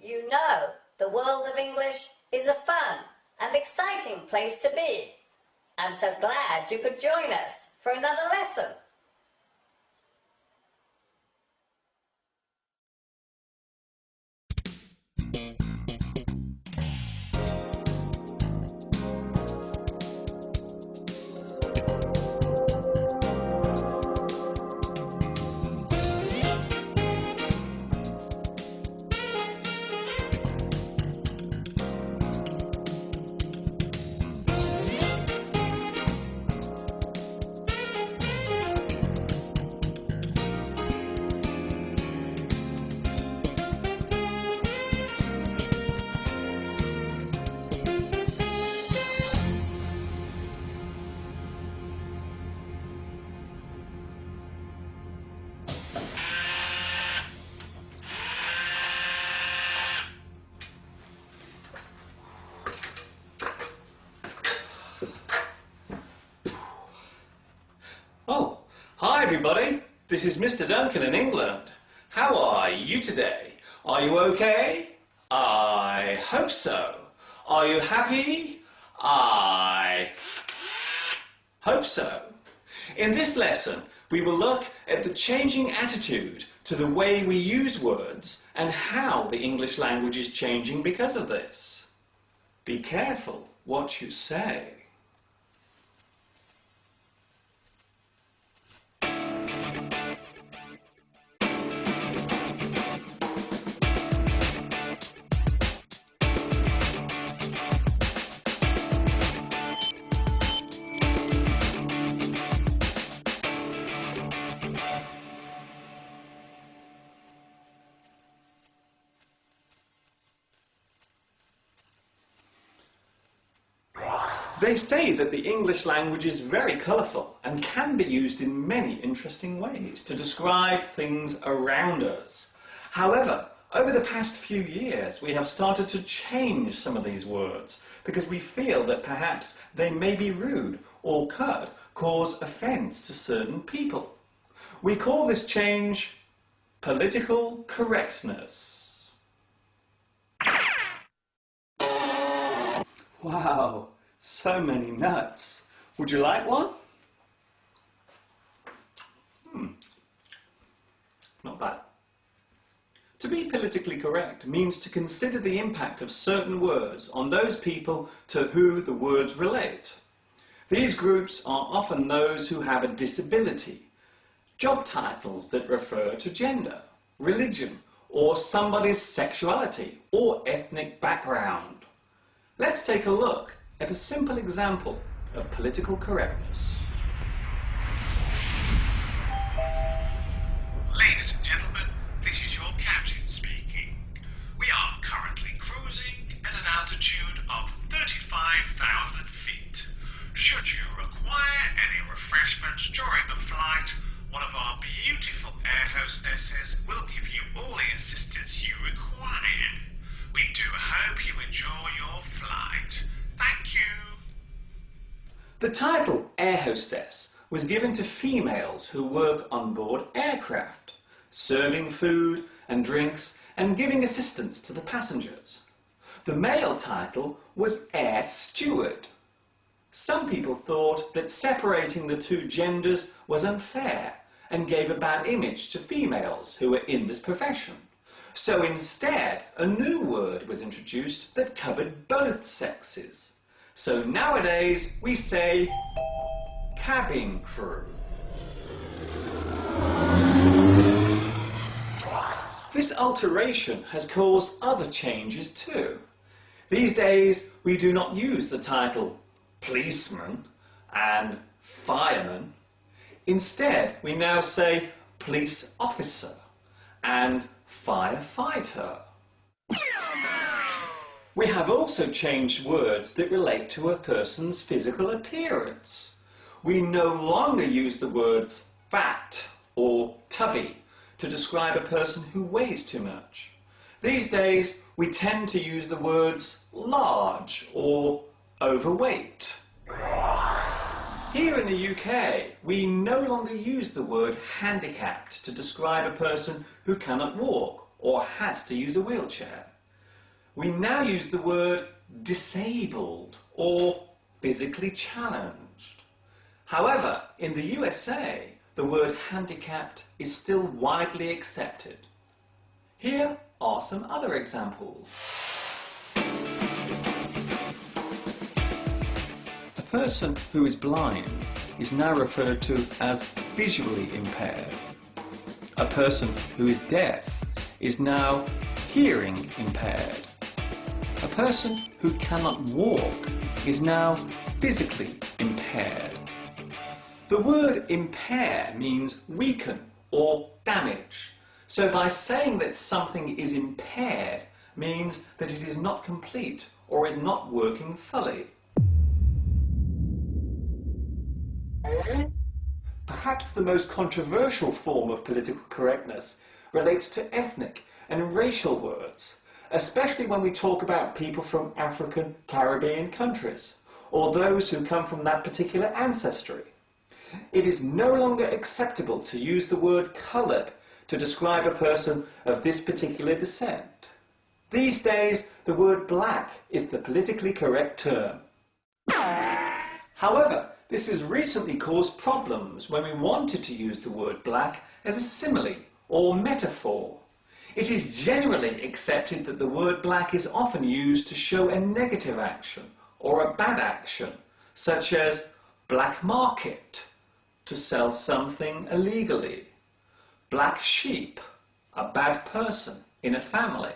You know the world of English is a fun and exciting place to be. I'm so glad you could join us for another lesson. Oh, hi everybody. This is Mr. Duncan in England. How are you today? Are you okay? I hope so. Are you happy? I hope so. In this lesson, we will look at the changing attitude to the way we use words and how the English language is changing because of this. Be careful what you say. They say that the English language is very colourful and can be used in many interesting ways to describe things around us. However, over the past few years we have started to change some of these words because we feel that perhaps they may be rude or could cause offence to certain people. We call this change political correctness. Wow! So many nuts. Would you like one? Not bad. To be politically correct means to consider the impact of certain words on those people to whom the words relate. These groups are often those who have a disability, job titles that refer to gender, religion, or somebody's sexuality or ethnic background. Let's take a look at a simple example of political correctness. Ladies and gentlemen, this is your captain speaking. We are currently cruising at an altitude of 35,000 feet. Should you require any refreshments during the flight, one of our beautiful air hostesses will give you all the assistance you require. We do hope you enjoy your flight. Thank you. The title air hostess was given to females who work on board aircraft, serving food and drinks and giving assistance to the passengers. The male title was air steward. Some people thought that separating the two genders was unfair and gave a bad image to females who were in this profession. So instead, a new word was introduced that covered both sexes. So nowadays, we say cabin crew. This alteration has caused other changes too. These days, we do not use the title policeman and fireman. Instead, we now say police officer and firefighter. We have also changed words that relate to a person's physical appearance. We no longer use the words fat or tubby to describe a person who weighs too much. These days, we tend to use the words large or overweight. Here in the UK, we no longer use the word handicapped to describe a person who cannot walk or has to use a wheelchair. we now use the word disabled or physically challenged. However, in the USA, the word handicapped is still widely accepted. Here are some other examples. A person who is blind is now referred to as visually impaired. A person who is deaf is now hearing impaired. A person who cannot walk is now physically impaired. The word impair means weaken or damage. So by saying that something is impaired means that it is not complete or is not working fully. Perhaps the most controversial form of political correctness relates to ethnic and racial words, especially when we talk about people from African, Caribbean countries, or those who come from that particular ancestry. It is no longer acceptable to use the word coloured to describe a person of this particular descent. These days, the word black is the politically correct term. However, this has recently caused problems when we wanted to use the word black as a simile or metaphor. It is generally accepted that the word black is often used to show a negative action or a bad action, such as black market, to sell something illegally, black sheep, a bad person in a family,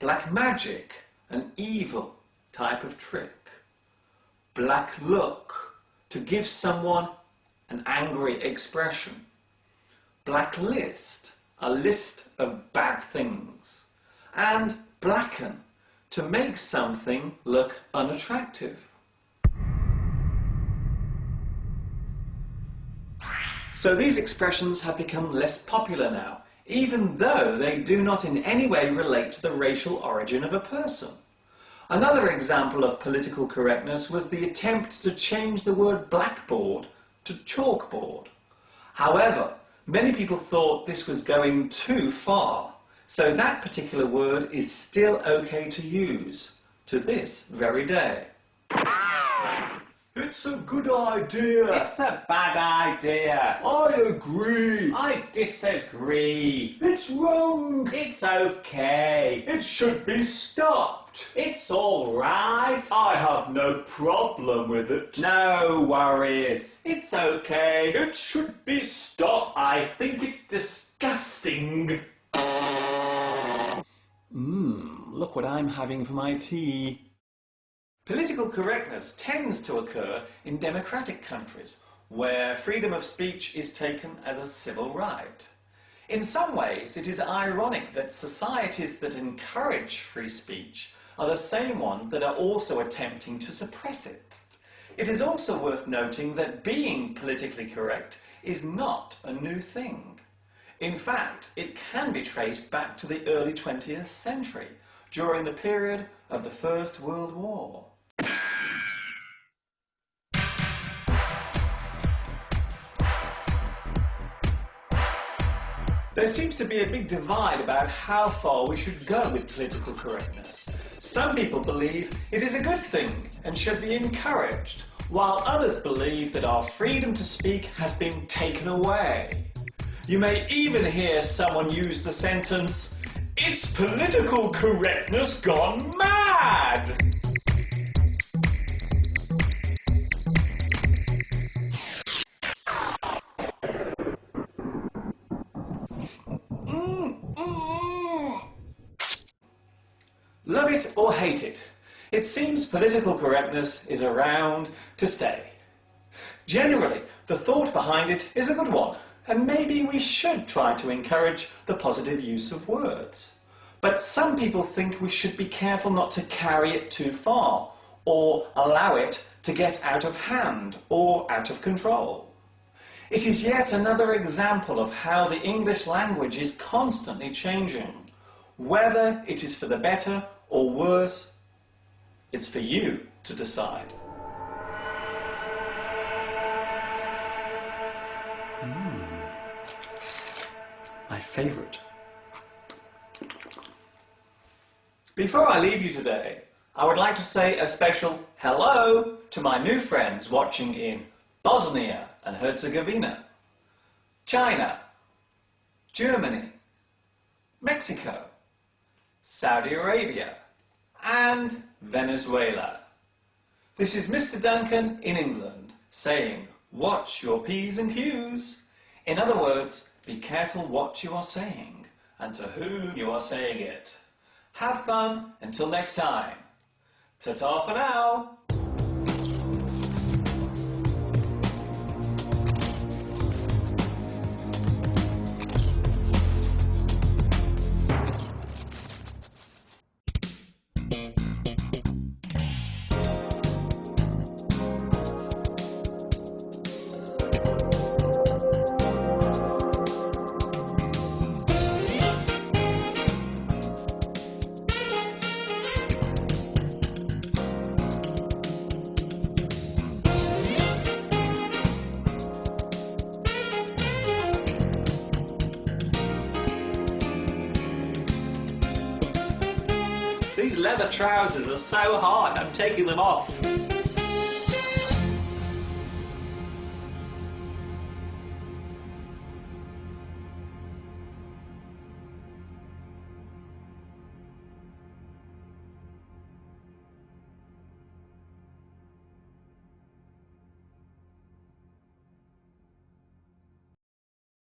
black magic, an evil type of trick, black look, to give someone an angry expression, blacklist, a list of bad things, and blacken, to make something look unattractive. So these expressions have become less popular now, even though they do not in any way relate to the racial origin of a person. Another example of political correctness was the attempt to change the word blackboard to chalkboard. However, many people thought this was going too far, so that particular word is still okay to use to this very day. It's a good idea. It's a bad idea. I agree. I disagree. It's wrong. It's okay. It should be stopped. It's all right. I have no problem with it. No worries. It's okay. It should be stopped. I think it's disgusting. Look what I'm having for my tea. Political correctness tends to occur in democratic countries, where freedom of speech is taken as a civil right. In some ways, it is ironic that societies that encourage free speech are the same ones that are also attempting to suppress it. It is also worth noting that being politically correct is not a new thing. In fact, it can be traced back to the early 20th century, during the period of the First World War. There seems to be a big divide about how far we should go with political correctness. Some people believe it is a good thing and should be encouraged, while others believe that our freedom to speak has been taken away. You may even hear someone use the sentence, "It's political correctness gone mad!" Love it or hate it, it seems political correctness is around to stay. Generally, the thought behind it is a good one, and maybe we should try to encourage the positive use of words. But some people think we should be careful not to carry it too far, or allow it to get out of hand or out of control. It is yet another example of how the English language is constantly changing. Whether it is for the better or worse, it's for you to decide. My favourite. Before I leave you today, I would like to say a special hello to my new friends watching in Bosnia and Herzegovina, China, Germany, Mexico, Saudi Arabia, and Venezuela. This is Mr. Duncan in England saying, watch your P's and Q's. In other words, be careful what you are saying and to whom you are saying it. Have fun until next time. Ta-ta for now. These leather trousers are so hard, I'm taking them off.